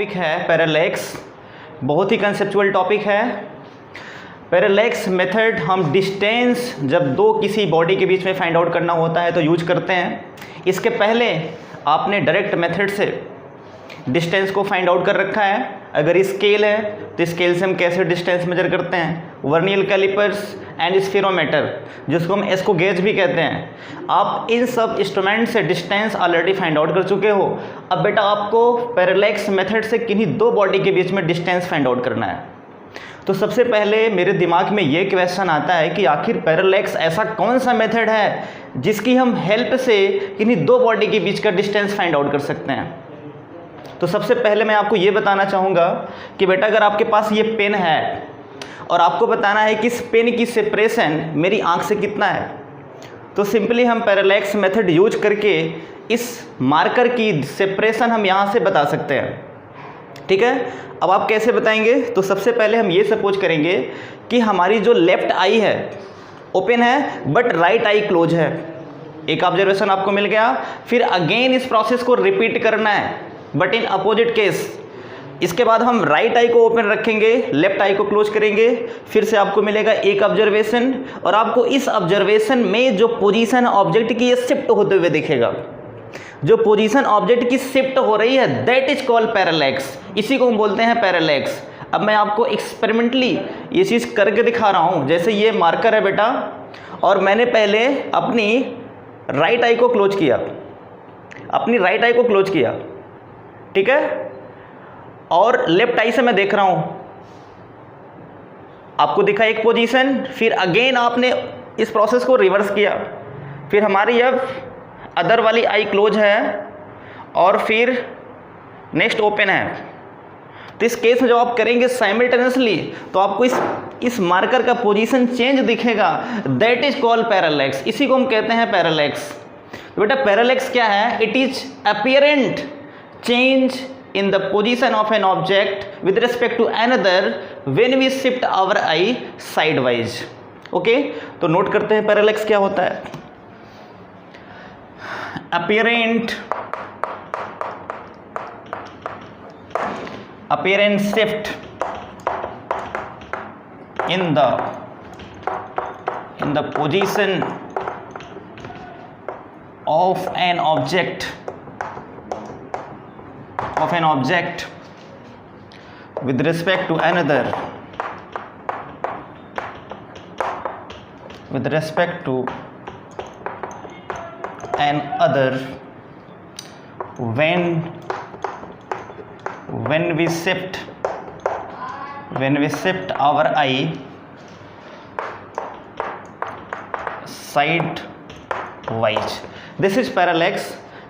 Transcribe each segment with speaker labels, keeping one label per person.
Speaker 1: Topic है parallax, बहुत ही conceptual topic है। पैरेलैक्स मेथड हम डिस्टेंस जब दो किसी बॉडी के बीच में फाइंड आउट करना होता है तो यूज करते हैं। इसके पहले आपने डायरेक्ट मेथड से डिस्टेंस को फाइंड आउट कर रखा है। अगर स्केल है तो स्केल से हम कैसे डिस्टेंस मेजर करते हैं, वर्नियर कैलिपर्स एंड स्फीरोमीटर जिसको हम एस्को गेज भी कहते हैं। आप इन सब इंस्ट्रूमेंट से डिस्टेंस ऑलरेडी फाइंड आउट कर चुके हो। अब बेटा आपको पैरेलैक्स मेथड से किन्हीं दो बॉडी के बीच में डिस्टेंस फाइंड आउट करना है। तो सबसे पहले मेरे दिमाग में ये क्वेश्चन आता है कि आखिर पैरेलैक्स ऐसा कौन सा मेथड है जिसकी हम हेल्प से किन्हीं दो बॉडी के बीच का डिस्टेंस फाइंड आउट कर सकते हैं। तो सबसे पहले मैं आपको ये बताना चाहूँगा कि बेटा अगर आपके पास ये पेन है और आपको बताना है कि इस पेन की सेपरेशन मेरी आंख से कितना है, तो सिंपली हम पैरेलैक्स मेथड यूज करके इस मार्कर की सेपरेशन हम यहाँ से बता सकते हैं। ठीक है, अब आप कैसे बताएंगे? तो सबसे पहले हम ये सपोज करेंगे कि हमारी जो लेफ्ट आई है ओपन है बट राइट आई क्लोज है। एक ऑब्जर्वेशन आपको मिल गया। फिर अगेन इस प्रोसेस को रिपीट करना है बट इन अपोजिट केस। इसके बाद हम राइट आई को ओपन रखेंगे, लेफ्ट आई को क्लोज करेंगे। फिर से आपको मिलेगा एक ऑब्जर्वेशन और आपको इस ऑब्जर्वेशन में जो पोजीशन ऑब्जेक्ट की ये शिफ्ट होते हुए दिखेगा। जो पोजीशन ऑब्जेक्ट की शिफ्ट हो रही है दैट इज कॉल्ड पैरेलैक्स। इसी को हम बोलते हैं पैरेलैक्स। अब मैं आपको एक्सपेरिमेंटली ये चीज़ करके दिखा रहा हूँ। जैसे ये मार्कर है बेटा और मैंने पहले अपनी राइट आई को क्लोज किया, अपनी राइट आई को क्लोज किया, ठीक है, और लेफ्ट आई से मैं देख रहा हूं, आपको दिखा एक पोजीशन। फिर अगेन आपने इस प्रोसेस को रिवर्स किया। फिर हमारी अब अदर वाली आई क्लोज है और फिर नेक्स्ट ओपन है। तो इस केस में जब आप करेंगे साइमल्टेनियसली तो आपको इस मार्कर का पोजीशन चेंज दिखेगा। That is called parallax. इसी को हम कहते हैं पैरेलैक्स। बेटा पैरेलैक्स क्या है? It is apparent change in the position of an object with respect to another when we shift our eye sidewise. Okay, तो नोट करते हैं पैरेलैक्स क्या होता है। apparent shift in the position of an object with respect to another when we shift our eye sidewise. This is parallax.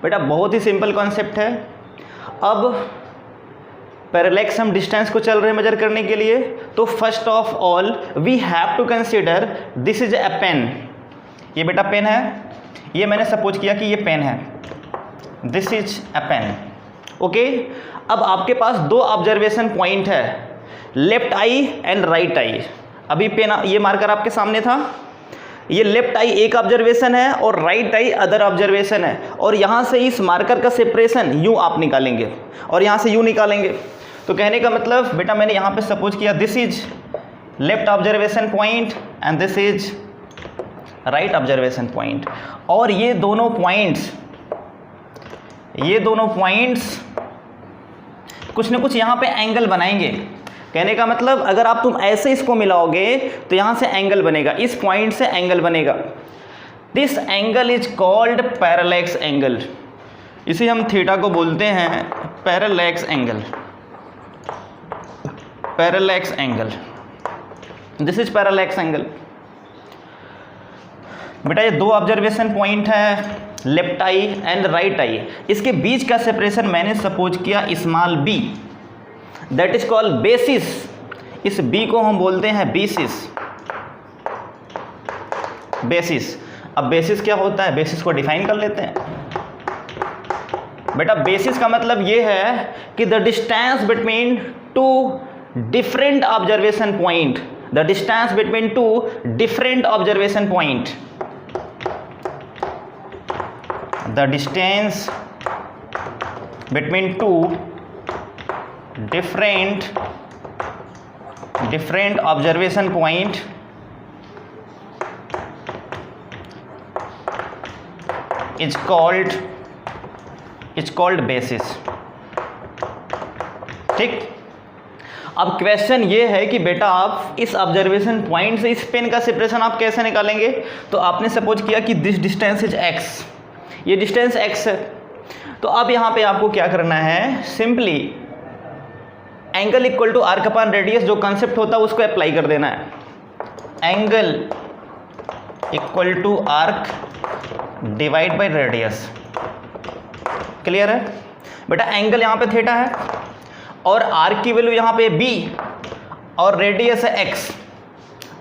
Speaker 1: बेटा बहुत ही simple concept है। अब पैरेलैक्स हम डिस्टेंस को चल रहे हैं मेजर करने के लिए। तो first of all we have to consider this is a pen. ये बेटा पेन है, ये मैंने सपोज किया कि ये पेन है, this is a pen. Okay, अब आपके पास दो ऑब्जर्वेशन पॉइंट है, left eye and right eye. अभी पेन ये मार्कर आपके सामने था, ये लेफ्ट आई एक ऑब्जर्वेशन है और राइट आई अदर ऑब्जर्वेशन है। और यहाँ से इस मार्कर का सेपरेशन यूँ आप निकालेंगे और यहाँ से यूँ निकालेंगे। तो कहने का मतलब बेटा मैंने यहाँ पे सपोज किया this is left observation point and this is right observation point. और ये दोनों पॉइंट्स कुछ न कुछ यहाँ पे एंगल बनाएंगे। कहने का मतलब अगर आप तुम ऐसे इसको मिलाओगे तो यहाँ से एंगल बनेगा, इस पॉइंट से एंगल बनेगा। This angle is called parallax angle. इसे हम थीटा को बोलते हैं parallax angle. Parallax angle, this is parallax angle. बेटा ये दो ऑब्जर्वेशन पॉइंट है, left eye and right eye. इसके बीच का सेपरेशन मैंने सपोज किया small B, that is called basis. इस बी को हम बोलते हैं बेसिस। बेसिस, अब बेसिस क्या होता है, बेसिस को डिफाइन कर लेते हैं। बेटा बेसिस का मतलब ये है कि the distance between two different observation point, the distance between two different observation point, the distance between two different observation point is called basis। ठीक, अब क्वेश्चन ये है कि बेटा आप इस ऑब्जर्वेशन पॉइंट से इस पेन का सेपरेशन आप कैसे निकालेंगे। तो आपने सपोज किया कि दिस डिस्टेंस इज x, ये डिस्टेंस x है। तो अब यहाँ पे आपको क्या करना है, simply angle equal to arc upon radius जो कॉन्सेप्ट होता है उसको अप्लाई कर देना है। Angle equal to arc divide by radius. Clear है बेटा, एंगल यहाँ पे थीटा है और आर्क की वैल्यू यहाँ पे b और रेडियस है x।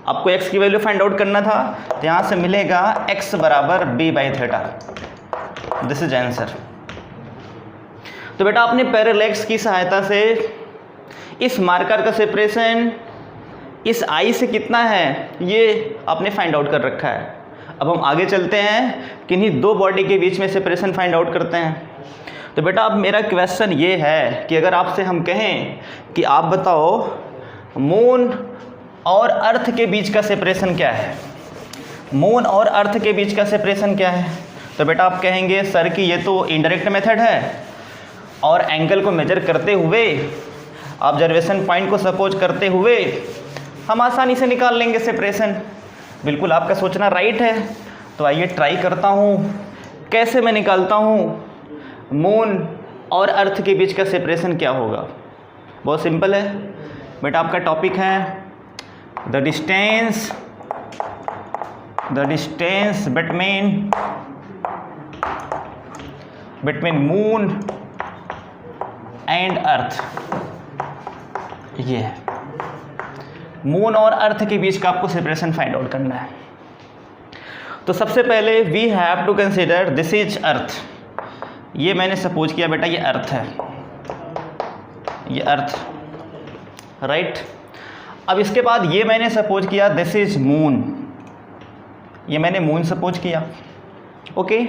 Speaker 1: आपको x की वैल्यू फाइंड आउट करना था, तो यहाँ से मिलेगा x बराबर b by theta. This is answer. तो बेटा आपने पैरेलैक्स की सहायता से इस मार्कर का सेपरेशन इस आई से कितना है ये आपने फाइंड आउट कर रखा है। अब हम आगे चलते हैं, किन्हीं दो बॉडी के बीच में सेपरेशन फाइंड आउट करते हैं। तो बेटा अब मेरा क्वेश्चन ये है कि अगर आपसे हम कहें कि आप बताओ मून और अर्थ के बीच का सेपरेशन क्या है, मून और अर्थ के बीच का सेपरेशन क्या है, तो बेटा आप कहेंगे सर कि ये तो इनडायरेक्ट मेथड है और एंगल को मेजर करते हुए, ऑब्जर्वेशन पॉइंट को सपोज करते हुए हम आसानी से निकाल लेंगे सेपरेशन। बिल्कुल आपका सोचना राइट है। तो आइए ट्राई करता हूँ कैसे मैं निकालता हूँ मून और अर्थ के बीच का सेपरेशन क्या होगा। बहुत सिंपल है बेटा, आपका टॉपिक है the distance between moon and earth. ये है मून और अर्थ के बीच का आपको सेपरेशन फाइंड आउट करना है। तो सबसे पहले we have to consider this is earth. ये मैंने सपोज किया बेटा ये अर्थ है, ये अर्थ, राइट। अब इसके बाद ये मैंने सपोज किया दिस इज मून, ये मैंने मून सपोज किया। ओके,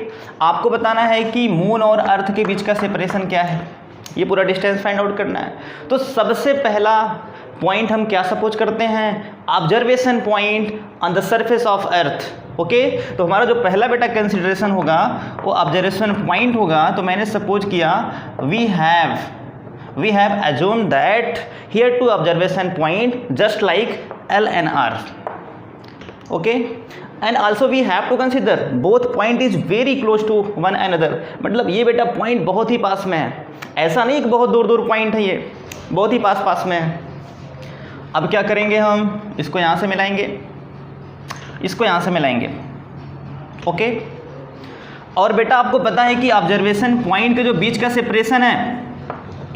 Speaker 1: आपको बताना है कि मून और अर्थ के बीच का सेपरेशन क्या है, ये पूरा डिस्टेंस फाइंड आउट करना है। तो सबसे पहला पॉइंट हम क्या सपोज करते हैं, observation point on the surface of earth. Okay, तो हमारा जो पहला बेटा कंसिडरेशन होगा वो ऑब्जर्वेशन पॉइंट होगा। तो मैंने सपोज किया we have assumed that here two observation point just like L and R. Okay, and also we have to consider both point is very close to one another। मतलब ये बेटा point बहुत ही पास में है, ऐसा नहीं कि बहुत दूर दूर पॉइंट है, ये बहुत ही पास में है। अब क्या करेंगे, हम इसको यहाँ से मिलाएंगे, इसको यहाँ से मिलाएंगे। ओके, और बेटा आपको पता है कि ऑब्जर्वेशन पॉइंट के जो बीच का सेपरेशन है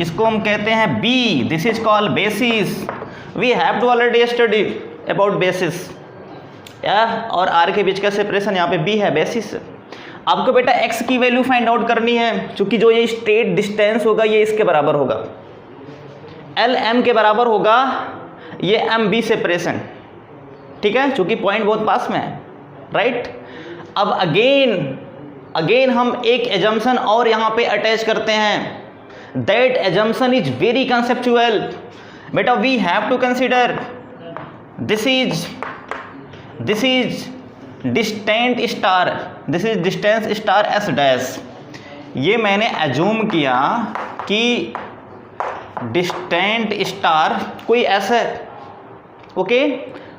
Speaker 1: इसको हम कहते हैं B। This is called basis. We have to already study about basis. और R के बीच का सेपरेशन यहाँ पे B है, बेसिस। आपको बेटा x की वैल्यू फाइंड आउट करनी है, क्योंकि जो ये स्ट्रेट डिस्टेंस होगा ये इसके बराबर होगा, L M के बराबर होगा, ये M B सेपरेशन। ठीक है, क्योंकि पॉइंट बहुत पास में है, राइट। अब अगेन हम एक एजम्पशन और यहाँ पे अटैच करते हैं। That assumption is very conceptual. बेटा we have to consider this is distant star, this is distance star S dash. ये मैंने एज्यूम किया कि डिस्टेंट स्टार कोई S है। ओके,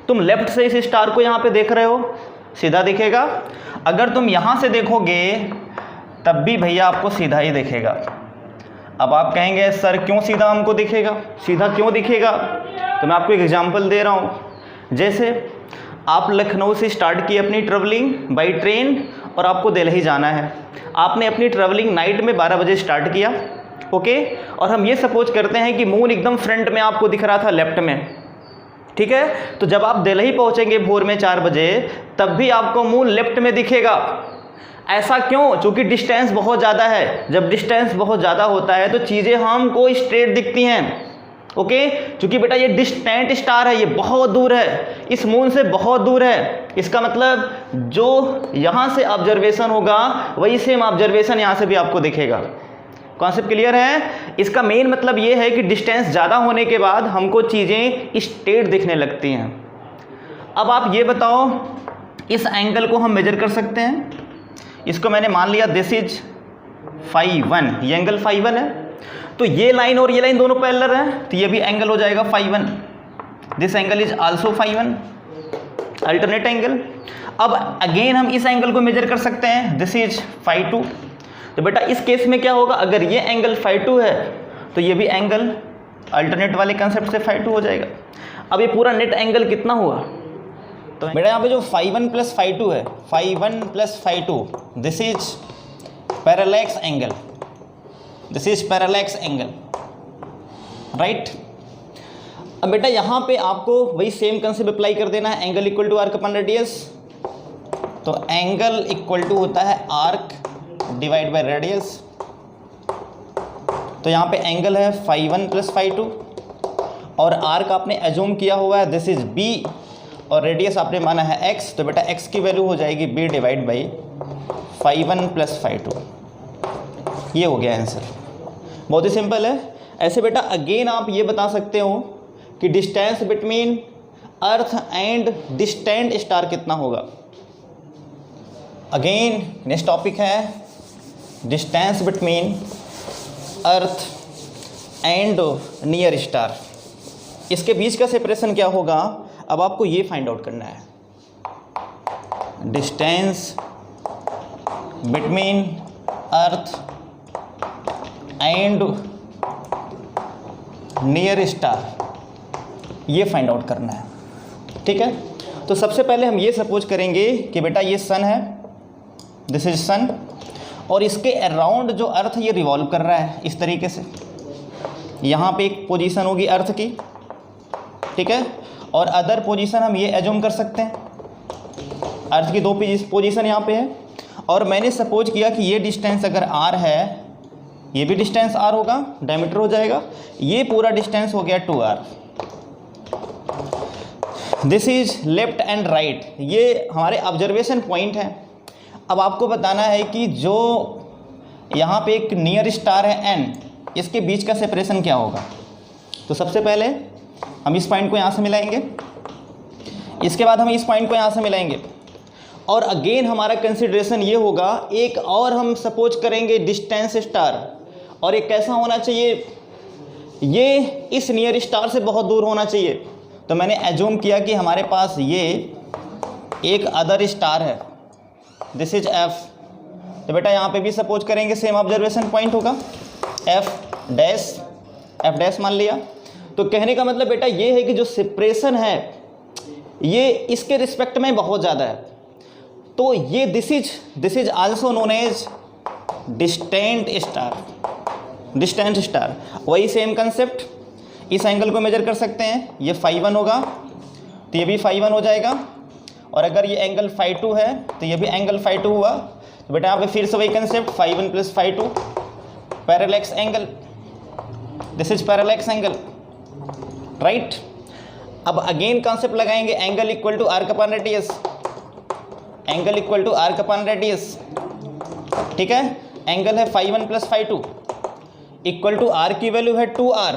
Speaker 1: तुम लेफ्ट से इस स्टार को यहाँ पे देख रहे हो, सीधा दिखेगा। अगर तुम यहाँ से देखोगे तब भी भैया आपको सीधा ही दिखेगा। अब आप कहेंगे सर क्यों सीधा हमको दिखेगा, सीधा क्यों दिखेगा? तो मैं आपको एक एग्जांपल दे रहा हूँ। जैसे आप लखनऊ से स्टार्ट की अपनी ट्रेवलिंग बाई ट्रेन और आपको दिल्ली जाना है। आपने अपनी ट्रेवलिंग नाइट में 12 बजे स्टार्ट किया। ओके, और हम ये सपोज करते हैं कि मून एकदम फ्रंट में आपको दिख रहा था, लेफ्ट में। ठीक है, तो जब आप दिल्ली पहुंचेंगे भोर में 4 बजे तब भी आपको मून लेफ्ट में दिखेगा। ऐसा क्यों? क्योंकि डिस्टेंस बहुत ज़्यादा है। जब डिस्टेंस बहुत ज़्यादा होता है तो चीज़ें हमको स्ट्रेट दिखती हैं। ओके, क्योंकि बेटा ये डिस्टेंट स्टार है, ये बहुत दूर है, इस मून से बहुत दूर है। इसका मतलब जो यहाँ से ऑब्जर्वेशन होगा वही सेम ऑब्जर्वेशन यहाँ से भी आपको दिखेगा। कॉन्सेप्ट क्लियर है? इसका मेन मतलब ये है कि डिस्टेंस ज़्यादा होने के बाद हमको चीज़ें स्ट्रेट दिखने लगती हैं। अब आप ये बताओ, इस एंगल को हम मेजर कर सकते हैं। इसको मैंने मान लिया दिस इज φ1, ये एंगल φ1 है, तो ये लाइन और ये लाइन दोनों पैरेलल है, तो ये भी एंगल हो जाएगा φ1। This angle is also φ1, alternate angle. अब अगेन हम इस एंगल को मेजर कर सकते हैं, दिस इज φ2। तो बेटा इस केस में क्या होगा, अगर ये एंगल φ2 है तो ये भी एंगल अल्टरनेट वाले कंसेप्ट से φ2 हो जाएगा। अब ये पूरा नेट एंगल कितना हुआ, तो बेटा यहाँ पे जो φ1 प्लस φ2 है, φ1 plus φ2, this is parallax angle, this is parallax angle, right. अब बेटा यहाँ पे आपको वही सेम कंसेप्ट अप्लाई कर देना है, angle equal to arc upon radius. तो एंगल इक्वल टू होता है आर्क डिवाइड बाय रेडियस। तो यहाँ पे एंगल है φ1 प्लस φ2 और आर्क आपने एज्यूम किया हुआ है दिस इज b और रेडियस आपने माना है x। तो बेटा x की वैल्यू हो जाएगी b डिवाइड बाई φ1 प्लस φ2। ये हो गया आंसर, बहुत ही सिंपल है। ऐसे बेटा अगेन आप ये बता सकते हो कि distance between earth and distant star कितना होगा। अगेन नेक्स्ट टॉपिक है distance between earth and near star, इसके बीच का सेपरेशन क्या होगा, अब आपको ये फाइंड आउट करना है। Distance between earth and near star, ये फाइंड आउट करना है, ठीक है। तो सबसे पहले हम ये सपोज करेंगे कि बेटा ये सन है, दिस इज सन, और इसके अराउंड जो अर्थ ये रिवॉल्व कर रहा है इस तरीके से। यहाँ पे एक पोजीशन होगी अर्थ की, ठीक है, और अदर पोजीशन हम ये एज्यूम कर सकते हैं, अर्थ की दो पोजीशन यहाँ पे है। और मैंने सपोज किया कि ये डिस्टेंस अगर r है, ये भी डिस्टेंस r होगा, डायमीटर हो जाएगा, ये पूरा डिस्टेंस हो गया 2r। This is left and right, ये हमारे ऑब्जर्वेशन पॉइंट है। अब आपको बताना है कि जो यहाँ पे एक नियर स्टार है n, इसके बीच का सेपरेशन क्या होगा। तो सबसे पहले हम इस पॉइंट को यहाँ से मिलाएंगे, इसके बाद हम इस पॉइंट को यहाँ से मिलाएंगे, और अगेन हमारा कंसिडरेशन ये होगा, एक और हम सपोज करेंगे डिस्टेंस स्टार, और एक कैसा होना चाहिए, ये इस नियर स्टार से बहुत दूर होना चाहिए। तो मैंने एज्यूम किया कि हमारे पास ये एक अदर स्टार है, दिस इज f। तो बेटा यहाँ पे भी सपोज करेंगे सेम ऑब्जर्वेशन पॉइंट होगा f डैश मान लिया। तो कहने का मतलब बेटा ये है कि जो सेपरेशन है ये इसके रिस्पेक्ट में बहुत ज़्यादा है। तो ये this is also known as distant star. वही सेम कंसेप्ट, इस एंगल को मेजर कर सकते हैं, ये φ1 होगा तो ये भी φ1 हो जाएगा, और अगर ये एंगल φ2 है तो ये भी एंगल φ2 हुआ। तो बेटा यहाँ पे फिर से वही concept φ1 plus φ2, parallax angle, this is parallax angle, right. अब अगेन कॉन्सेप्ट लगाएंगे, angle equal to arc upon radius, angle equal to arc upon radius, ठीक है। एंगल है φ1 प्लस φ2 इक्वल टू आर की वैल्यू है 2r,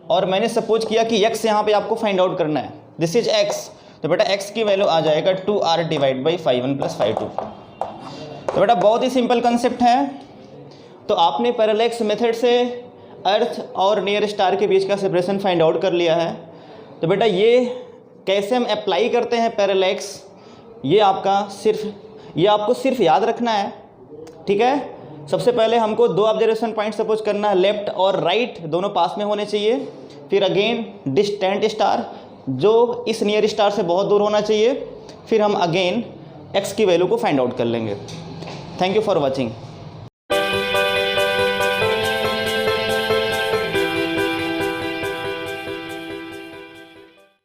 Speaker 1: और मैंने सपोज किया कि x यहाँ पे आपको फाइंड आउट करना है, दिस इज x। तो बेटा x की वैल्यू आ जाएगा 2r डिवाइड बाई φ1 प्लस φ2। तो बेटा बहुत ही सिंपल कंसेप्ट है। तो आपने पैरेलैक्स मेथड से अर्थ और नियर स्टार के बीच का सेपरेशन फाइंड आउट कर लिया है। तो बेटा ये कैसे हम अप्लाई करते हैं पैरेलैक्स, ये आपको सिर्फ याद रखना है, ठीक है। सबसे पहले हमको दो ऑब्जर्वेशन पॉइंट सपोज करना है, लेफ्ट और राइट दोनों पास में होने चाहिए। फिर अगेन डिस्टेंट स्टार जो इस नियर स्टार से बहुत दूर होना चाहिए। फिर हम अगेन x की वैल्यू को फाइंड आउट कर लेंगे। Thank you for watching.